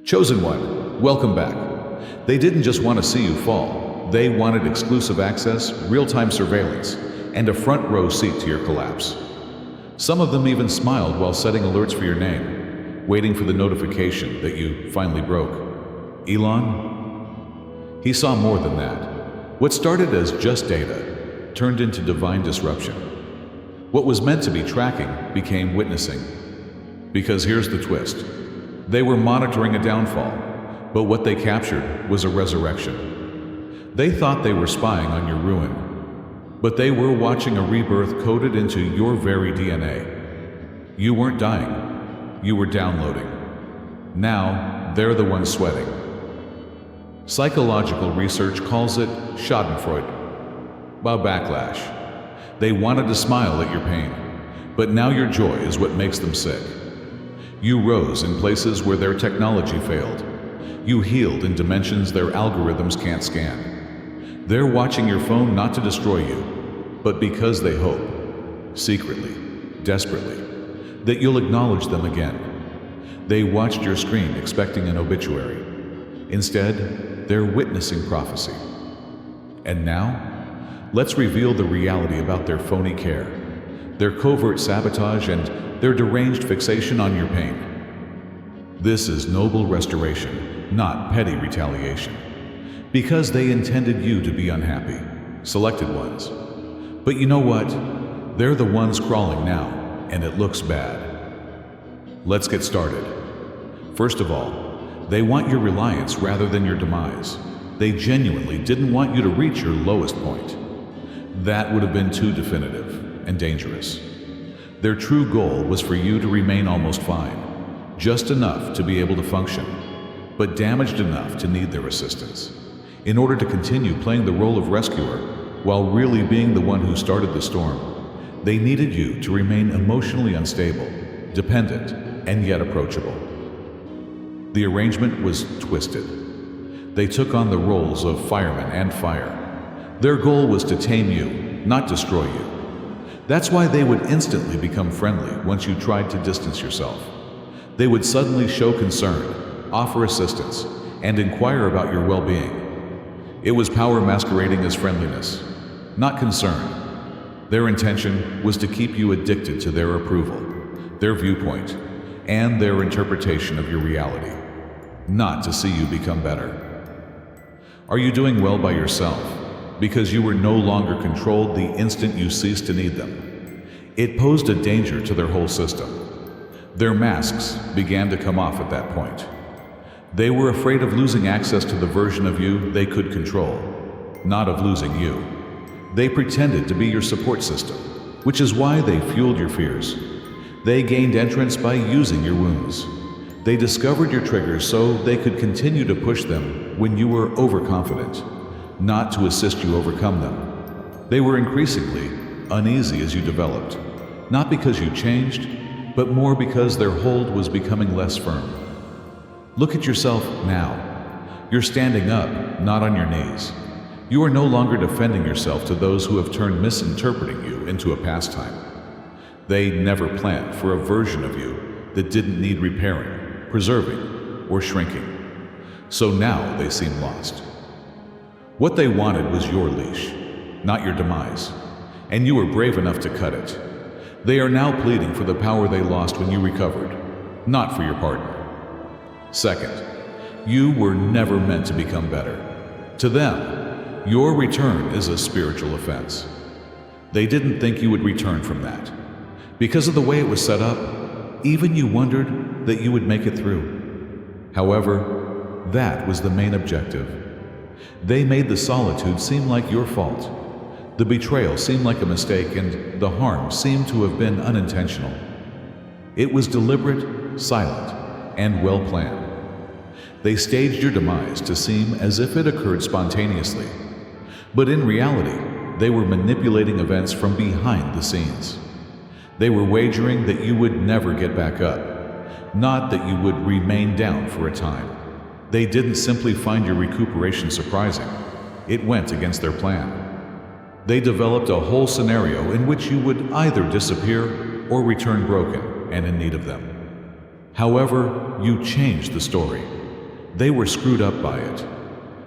Chosen One, welcome back. They didn't just want to see you fall. They wanted exclusive access, real-time surveillance, and a front row seat to your collapse. Some of them even smiled while setting alerts for your name, waiting for the notification that you finally broke. Elon? He saw more than that. What started as just data turned into divine disruption. What was meant to be tracking became witnessing. Because here's the twist. They were monitoring a downfall, but what they captured was a resurrection. They thought they were spying on your ruin, but they were watching a rebirth coded into your very DNA. You weren't dying, you were downloading. Now, they're the ones sweating. Psychological research calls it schadenfreude, a backlash. They wanted to smile at your pain, but now your joy is what makes them sick. You rose in places where their technology failed. You healed in dimensions their algorithms can't scan. They're watching your phone not to destroy you, but because they hope, secretly, desperately, that you'll acknowledge them again. They watched your screen expecting an obituary. Instead, they're witnessing prophecy. And now, let's reveal the reality about their phony care, their covert sabotage, and their deranged fixation on your pain. This is noble restoration, not petty retaliation. Because they intended you to be unhappy, selected ones. But you know what? They're the ones crawling now, and it looks bad. Let's get started. First of all, they want your reliance rather than your demise. They genuinely didn't want you to reach your lowest point. That would have been too definitive and dangerous. Their true goal was for you to remain almost fine, just enough to be able to function, but damaged enough to need their assistance. In order to continue playing the role of rescuer, while really being the one who started the storm, they needed you to remain emotionally unstable, dependent, and yet approachable. The arrangement was twisted. They took on the roles of fireman and fire. Their goal was to tame you, not destroy you. That's why they would instantly become friendly once you tried to distance yourself. They would suddenly show concern, offer assistance, and inquire about your well-being. It was power masquerading as friendliness, not concern. Their intention was to keep you addicted to their approval, their viewpoint, and their interpretation of your reality, not to see you become better. Are you doing well by yourself? Because you were no longer controlled the instant you ceased to need them. It posed a danger to their whole system. Their masks began to come off at that point. They were afraid of losing access to the version of you they could control, not of losing you. They pretended to be your support system, which is why they fueled your fears. They gained entrance by using your wounds. They discovered your triggers so they could continue to push them when you were overconfident, not to assist you overcome them. They were increasingly uneasy as you developed, not because you changed, but more because their hold was becoming less firm. Look at yourself now. You're standing up, not on your knees. You are no longer defending yourself to those who have turned misinterpreting you into a pastime. They never planned for a version of you that didn't need repairing, preserving, or shrinking. So now they seem lost. What they wanted was your leash, not your demise, and you were brave enough to cut it. They are now pleading for the power they lost when you recovered, not for your partner. Second, you were never meant to become better. To them, your return is a spiritual offense. They didn't think you would return from that. Because of the way it was set up, even you wondered that you would make it through. However, that was the main objective. They made the solitude seem like your fault. The betrayal seemed like a mistake, and the harm seemed to have been unintentional. It was deliberate, silent, and well-planned. They staged your demise to seem as if it occurred spontaneously. But in reality, they were manipulating events from behind the scenes. They were wagering that you would never get back up, not that you would remain down for a time. They didn't simply find your recuperation surprising. It went against their plan. They developed a whole scenario in which you would either disappear or return broken and in need of them. However, you changed the story. They were screwed up by it.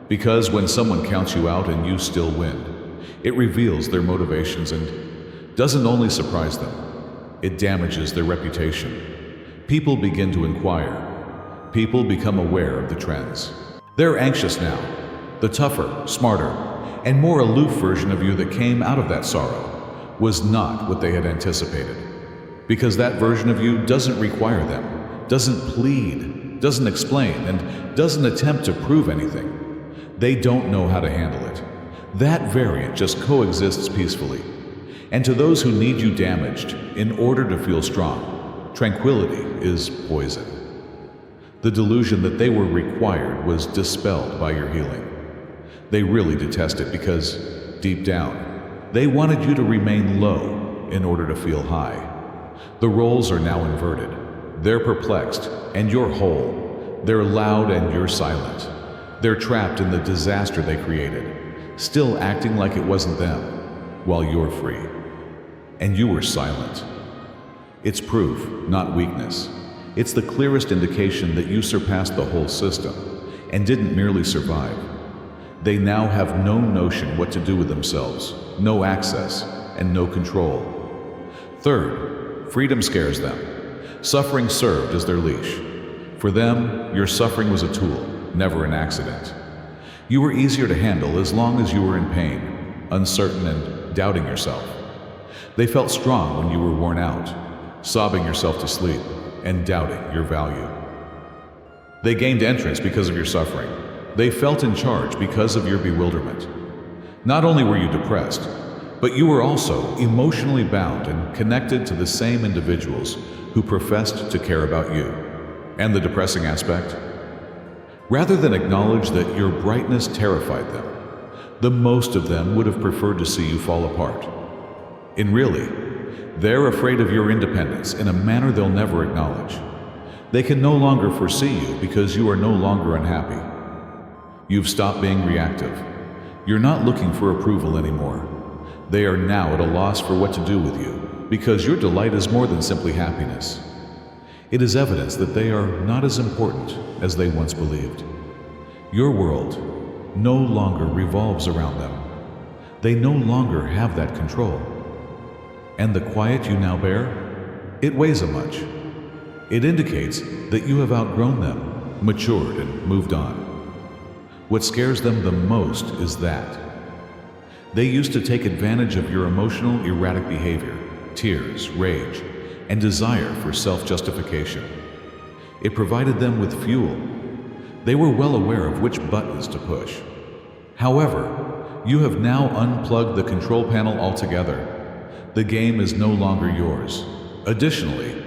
Because when someone counts you out and you still win, it reveals their motivations and doesn't only surprise them, it damages their reputation. People begin to inquire. People become aware of the trends. They're anxious now. The tougher, smarter, and more aloof version of you that came out of that sorrow was not what they had anticipated. Because that version of you doesn't require them, doesn't plead, doesn't explain, and doesn't attempt to prove anything. They don't know how to handle it. That variant just coexists peacefully. And to those who need you damaged in order to feel strong, tranquility is poison. The delusion that they were required was dispelled by your healing. They really detest it because, deep down, they wanted you to remain low in order to feel high. The roles are now inverted. They're perplexed, and you're whole. They're loud, and you're silent. They're trapped in the disaster they created, still acting like it wasn't them, while you're free. And you were silent. It's proof, not weakness. It's the clearest indication that you surpassed the whole system and didn't merely survive. They now have no notion what to do with themselves, no access, and no control. Third, freedom scares them. Suffering served as their leash. For them, your suffering was a tool, never an accident. You were easier to handle as long as you were in pain, uncertain and doubting yourself. They felt strong when you were worn out, sobbing yourself to sleep and doubting your value. They gained entrance because of your suffering. They felt in charge because of your bewilderment. Not only were you depressed, but you were also emotionally bound and connected to the same individuals who professed to care about you. And the depressing aspect? Rather than acknowledge that your brightness terrified them, the most of them would have preferred to see you fall apart. And really, they're afraid of your independence in a manner they'll never acknowledge. They can no longer foresee you because you are no longer unhappy. You've stopped being reactive. You're not looking for approval anymore. They are now at a loss for what to do with you because your delight is more than simply happiness. It is evidence that they are not as important as they once believed. Your world no longer revolves around them. They no longer have that control. And the quiet you now bear, it weighs a much. It indicates that you have outgrown them, matured and moved on. What scares them the most is that they used to take advantage of your emotional, erratic behavior, tears, rage, and desire for self-justification. It provided them with fuel. They were well aware of which buttons to push. However, you have now unplugged the control panel altogether. The game is no longer yours. Additionally,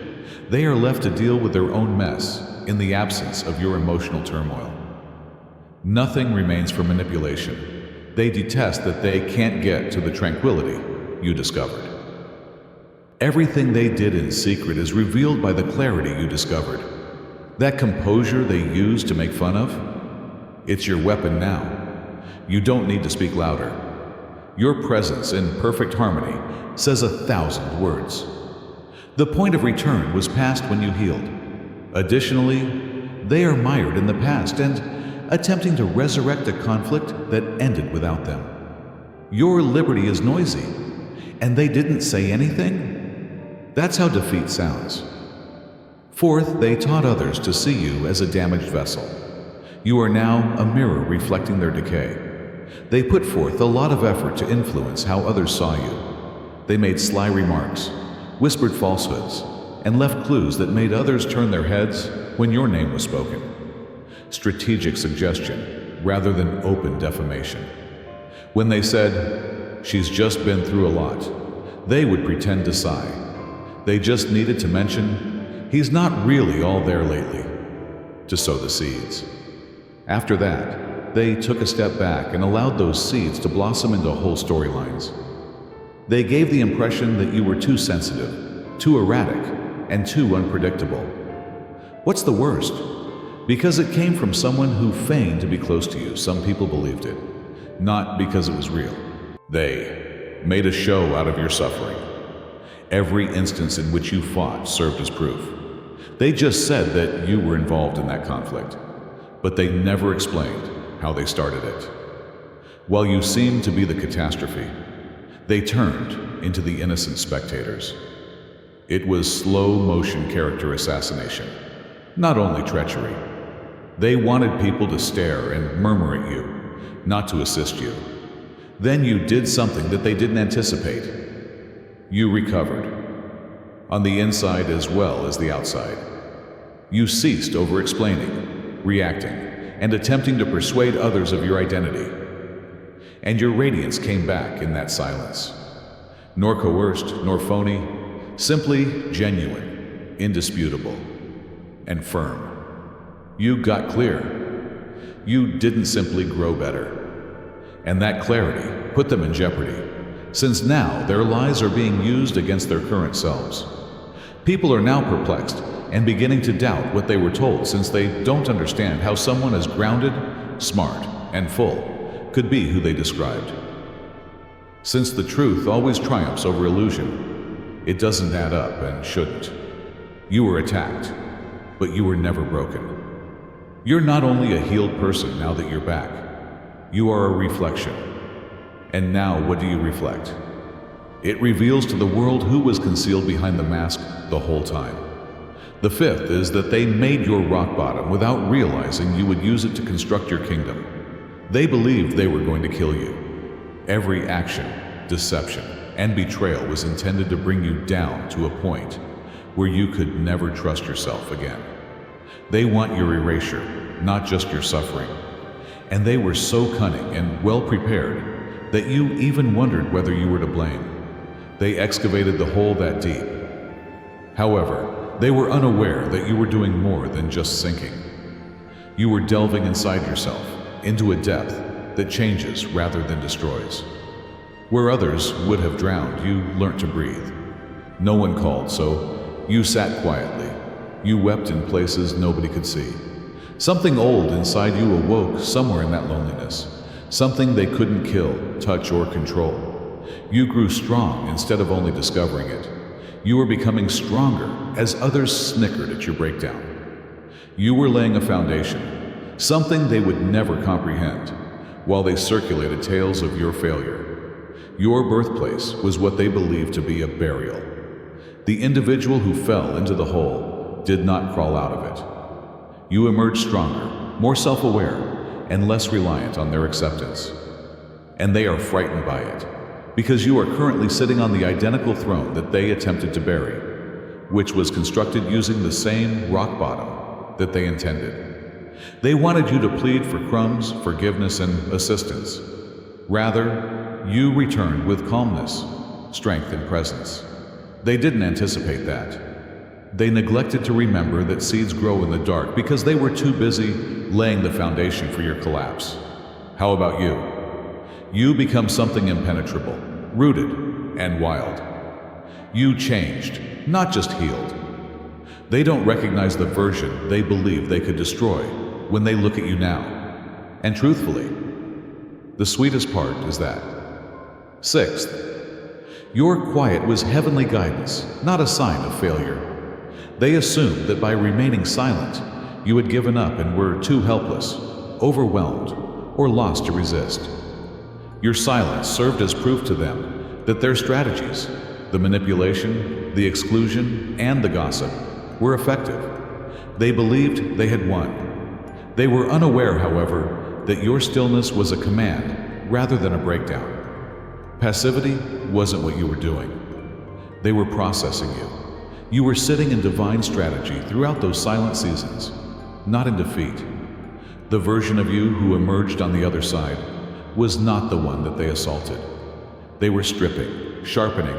they are left to deal with their own mess in the absence of your emotional turmoil. Nothing remains for manipulation. They detest that they can't get to the tranquility you discovered. Everything they did in secret is revealed by the clarity you discovered. That composure they used to make fun of, it's your weapon now. You don't need to speak louder. Your presence in perfect harmony says 1,000 words. The point of return was past when you healed. Additionally, they are mired in the past and attempting to resurrect a conflict that ended without them. Your liberty is noisy, and they didn't say anything? That's how defeat sounds. Fourth, they taught others to see you as a damaged vessel. You are now a mirror reflecting their decay. They put forth a lot of effort to influence how others saw you. They made sly remarks, whispered falsehoods, and left clues that made others turn their heads when your name was spoken. Strategic suggestion rather than open defamation. When they said, "She's just been through a lot," they would pretend to sigh. They just needed to mention, "He's not really all there lately," to sow the seeds. After that, they took a step back and allowed those seeds to blossom into whole storylines. They gave the impression that you were too sensitive, too erratic, and too unpredictable. What's the worst? Because it came from someone who feigned to be close to you, some people believed it, not because it was real. They made a show out of your suffering. Every instance in which you fought served as proof. They just said that you were involved in that conflict. but they never explained how they started it. While you seemed to be the catastrophe, they turned into the innocent spectators. It was slow-motion character assassination, not only treachery. They wanted people to stare and murmur at you, not to assist you. Then you did something that they didn't anticipate. You recovered, on the inside as well as the outside. You ceased over-explaining, reacting, and attempting to persuade others of your identity. And your radiance came back in that silence. Nor coerced, nor phony, simply genuine, indisputable, and firm. You got clear. You didn't simply grow better. And that clarity put them in jeopardy, since now their lies are being used against their current selves. People are now perplexed and beginning to doubt what they were told, since they don't understand how someone as grounded, smart, and full could be who they described. Since the truth always triumphs over illusion, it doesn't add up and shouldn't. You were attacked, but you were never broken. You're not only a healed person now that you're back, you are a reflection. And now what do you reflect? It reveals to the world who was concealed behind the mask the whole time. The fifth is that they made your rock bottom without realizing you would use it to construct your kingdom. They believed they were going to kill you. Every action, deception, and betrayal was intended to bring you down to a point where you could never trust yourself again. They want your erasure, not just your suffering. And they were so cunning and well prepared that you even wondered whether you were to blame. They excavated the hole that deep. However, they were unaware that you were doing more than just sinking. You were delving inside yourself, into a depth that changes rather than destroys. Where others would have drowned, you learnt to breathe. No one called, so you sat quietly. You wept in places nobody could see. Something old inside you awoke somewhere in that loneliness. Something they couldn't kill, touch, or control. You grew strong instead of only discovering it. You were becoming stronger as others snickered at your breakdown. You were laying a foundation, something they would never comprehend, while they circulated tales of your failure. Your birthplace was what they believed to be a burial. The individual who fell into the hole did not crawl out of it. You emerged stronger, more self-aware, and less reliant on their acceptance. And they are frightened by it, because you are currently sitting on the identical throne that they attempted to bury, which was constructed using the same rock bottom that they intended. They wanted you to plead for crumbs, forgiveness, and assistance. Rather, you returned with calmness, strength, and presence. They didn't anticipate that. They neglected to remember that seeds grow in the dark because they were too busy laying the foundation for your collapse. How about you? You become something impenetrable, rooted, and wild. You changed, not just healed. They don't recognize the version they believe they could destroy when they look at you now. And truthfully, the sweetest part is that. Sixth, your quiet was heavenly guidance, not a sign of failure. They assumed that by remaining silent, you had given up and were too helpless, overwhelmed, or lost to resist. Your silence served as proof to them that their strategies, the manipulation, the exclusion, and the gossip, were effective. They believed they had won. They were unaware, however, that your stillness was a command rather than a breakdown. Passivity wasn't what you were doing. They were processing you. You were sitting in divine strategy throughout those silent seasons, not in defeat. The version of you who emerged on the other side was not the one that they assaulted. They were stripping, sharpening,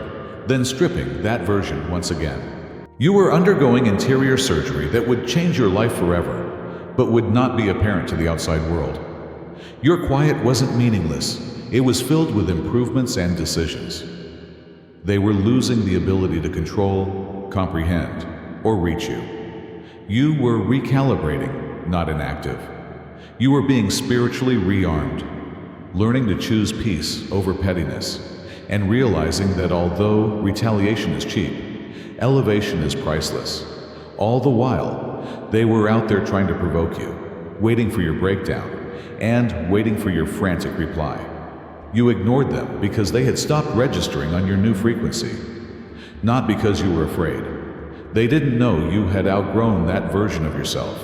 then stripping that version once again. You were undergoing interior surgery that would change your life forever, but would not be apparent to the outside world. Your quiet wasn't meaningless. It was filled with improvements and decisions. They were losing the ability to control, comprehend, or reach you. You were recalibrating, not inactive. You were being spiritually rearmed, learning to choose peace over pettiness, and realizing that although retaliation is cheap, elevation is priceless. All the while, they were out there trying to provoke you, waiting for your breakdown, and waiting for your frantic reply. You ignored them because they had stopped registering on your new frequency, not because you were afraid. They didn't know you had outgrown that version of yourself,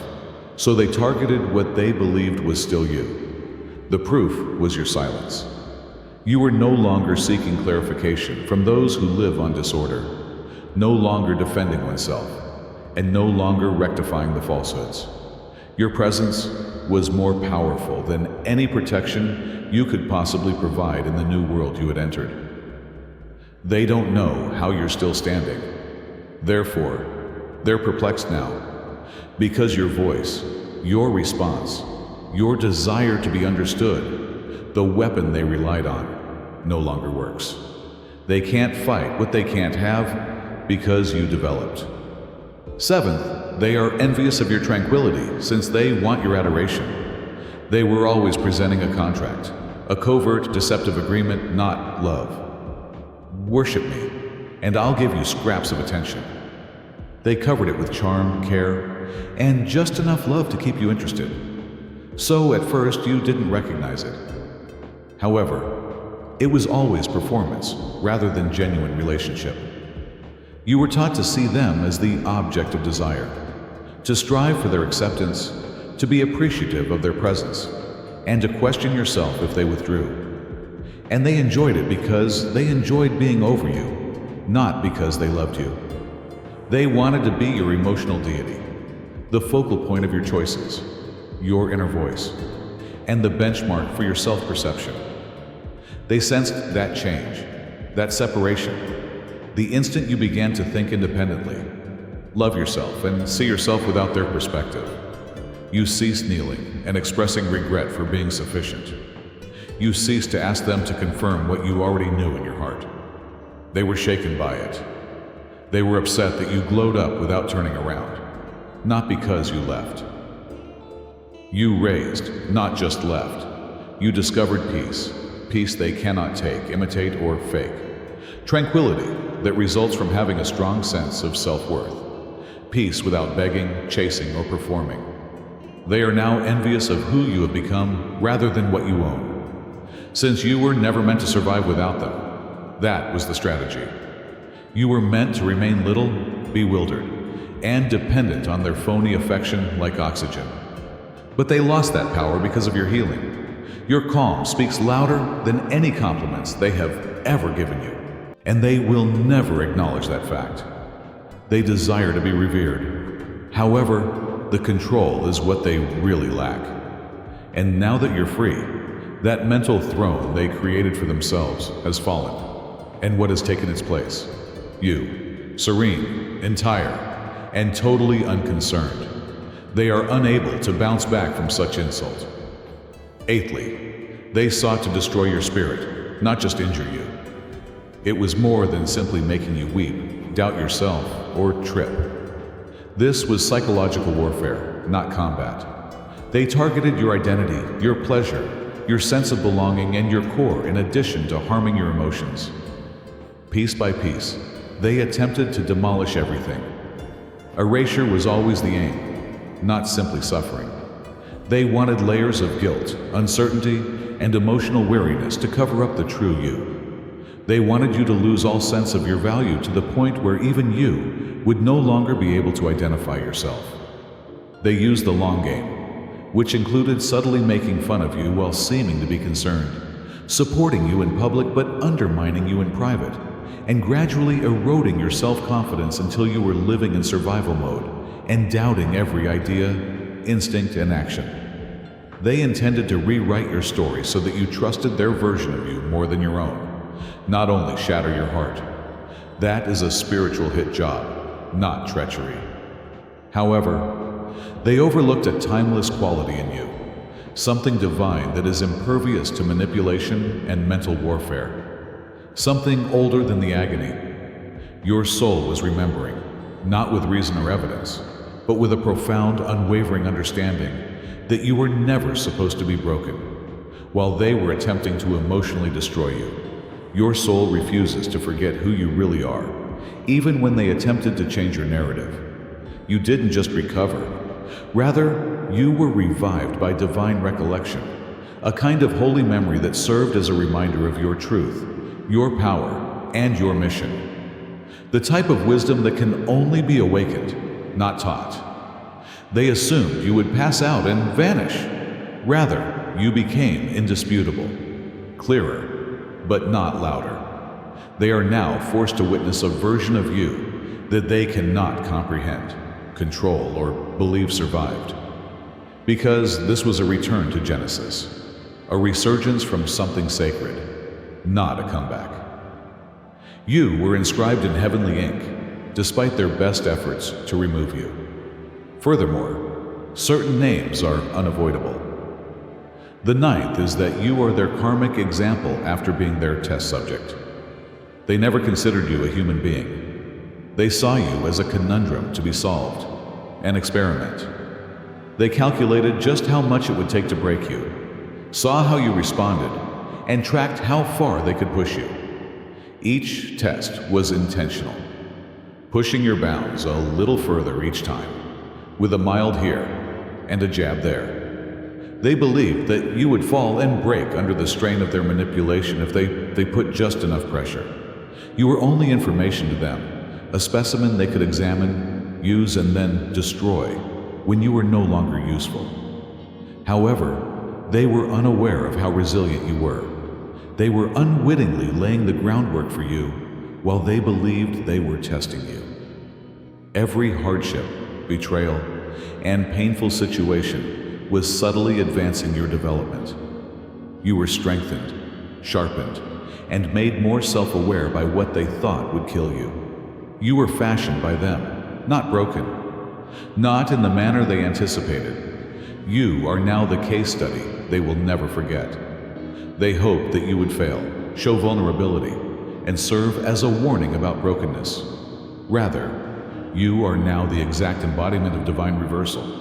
so they targeted what they believed was still you. The proof was your silence. You were no longer seeking clarification from those who live on disorder, no longer defending oneself, and no longer rectifying the falsehoods. Your presence was more powerful than any protection you could possibly provide in the new world you had entered. They don't know how you're still standing. Therefore, they're perplexed now, because your voice, your response, your desire to be understood, the weapon they relied on, no longer works. They can't fight what they can't have because you developed. Seventh, they are envious of your tranquility since they want your adoration. They were always presenting a contract, a covert, deceptive agreement, not love. Worship me, and I'll give you scraps of attention. They covered it with charm, care, and just enough love to keep you interested. So at first you didn't recognize it. However, it was always performance rather than genuine relationship. You were taught to see them as the object of desire, to strive for their acceptance, to be appreciative of their presence, and to question yourself if they withdrew. And they enjoyed it because they enjoyed being over you, not because they loved you. They wanted to be your emotional deity, the focal point of your choices, your inner voice, and the benchmark for your self-perception. They sensed that change, that separation, the instant you began to think independently, love yourself, and see yourself without their perspective. You ceased kneeling and expressing regret for being sufficient. You ceased to ask them to confirm what you already knew in your heart. They were shaken by it. They were upset that you glowed up without turning around, not because you left. You raised, not just left. You discovered peace, peace they cannot take, imitate, or fake. Tranquility that results from having a strong sense of self-worth. Peace without begging, chasing, or performing. They are now envious of who you have become rather than what you own. Since you were never meant to survive without them, that was the strategy. You were meant to remain little, bewildered, and dependent on their phony affection like oxygen. But they lost that power because of your healing. Your calm speaks louder than any compliments they have ever given you. And they will never acknowledge that fact. They desire to be revered. However, the control is what they really lack. And now that you're free, that mental throne they created for themselves has fallen. And what has taken its place? You, serene, entire, and totally unconcerned. They are unable to bounce back from such insult. Eighthly, they sought to destroy your spirit, not just injure you. It was more than simply making you weep, doubt yourself, or trip. This was psychological warfare, not combat. They targeted your identity, your pleasure, your sense of belonging, and your core in addition to harming your emotions. Piece by piece, they attempted to demolish everything. Erasure was always the aim, not simply suffering. They wanted layers of guilt, uncertainty, and emotional weariness to cover up the true you. They wanted you to lose all sense of your value to the point where even you would no longer be able to identify yourself. They used the long game, which included subtly making fun of you while seeming to be concerned, supporting you in public but undermining you in private, and gradually eroding your self-confidence until you were living in survival mode and doubting every idea, instinct, and action. They intended to rewrite your story so that you trusted their version of you more than your own. Not only shatter your heart. That is a spiritual hit job, not treachery. However, they overlooked a timeless quality in you, something divine that is impervious to manipulation and mental warfare, something older than the agony. Your soul was remembering, not with reason or evidence, but with a profound, unwavering understanding that you were never supposed to be broken. While they were attempting to emotionally destroy you, your soul refuses to forget who you really are, even when they attempted to change your narrative. You didn't just recover, Rather, you were revived by divine recollection, a kind of holy memory that served as a reminder of your truth, your power, and your mission. The type of wisdom that can only be awakened, not taught. They assumed you would pass out and vanish. Rather, you became indisputable, clearer, but not louder. They are now forced to witness a version of you that they cannot comprehend, control, or believe survived. Because this was a return to Genesis, a resurgence from something sacred, not a comeback. You were inscribed in heavenly ink, despite their best efforts to remove you. Furthermore, certain names are unavoidable. The ninth is that you are their karmic example after being their test subject. They never considered you a human being. They saw you as a conundrum to be solved, an experiment. They calculated just how much it would take to break you, saw how you responded, and tracked how far they could push you. Each test was intentional, pushing your bounds a little further each time, with a mild here and a jab there. They believed that you would fall and break under the strain of their manipulation if they put just enough pressure. You were only information to them, a specimen they could examine, use, and then destroy when you were no longer useful. However, they were unaware of how resilient you were. They were unwittingly laying the groundwork for you while they believed they were testing you. Every hardship, betrayal, and painful situation was subtly advancing your development. You were strengthened, sharpened, and made more self-aware by what they thought would kill you. You were fashioned by them, not broken, not in the manner they anticipated. You are now the case study they will never forget. They hoped that you would fail, show vulnerability, and serve as a warning about brokenness. Rather, you are now the exact embodiment of divine reversal.